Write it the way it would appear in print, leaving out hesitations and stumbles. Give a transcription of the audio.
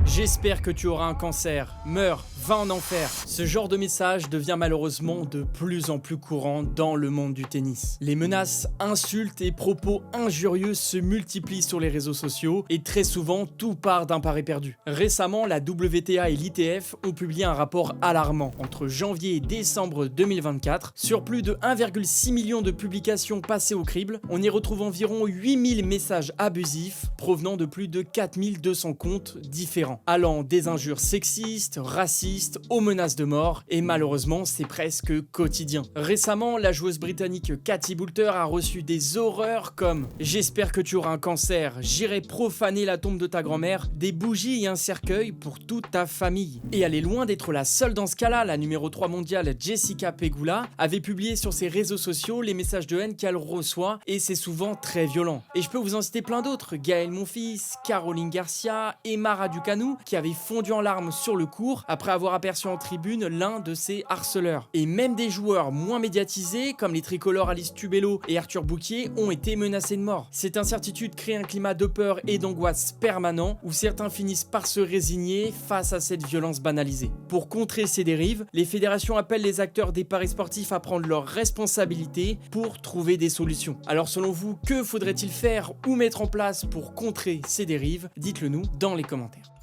J'espère que tu auras un cancer, meurs, va en enfer. Ce genre de message devient malheureusement de plus en plus courant dans le monde du tennis. Les menaces, insultes et propos injurieux se multiplient sur les réseaux sociaux et très souvent tout part d'un pari perdu. Récemment, la WTA et l'ITF ont publié un rapport alarmant entre janvier et décembre 2024. Sur plus de 1,6 million de publications passées au crible, on y retrouve environ 8000 messages abusifs provenant de plus de 4200 comptes différents, allant des injures sexistes, racistes, aux menaces de mort, et malheureusement c'est presque quotidien. Récemment, la joueuse britannique Katie Boulter a reçu des horreurs comme « J'espère que tu auras un cancer, j'irai profaner la tombe de ta grand-mère, des bougies et un cercueil pour toute ta famille ». Et elle est loin d'être la seule dans ce cas-là. La numéro 3 mondiale Jessica Pegula avait publié sur ses réseaux sociaux les messages de haine qu'elle reçoit, et c'est souvent très violent. Et je peux vous en citer plein d'autres, Gaël Monfils, Caroline Garcia, Emma Raducanu, qui avaient fondu en larmes sur le court après avoir aperçu en tribune l'un de ses harceleurs. Et même des joueurs moins médiatisés, comme les tricolores Alice Tubello et Arthur Bouquier, ont été menacés de mort. Cette incertitude crée un climat de peur et d'angoisse permanent, où certains finissent par se résigner face à cette violence banalisée. Pour contrer ces dérives, les fédérations appellent les acteurs des paris sportifs à prendre leurs responsabilités pour trouver des solutions. Alors selon vous, que faudrait-il faire ou mettre en place pour contrer ces dérives? Dites-le nous dans les commentaires.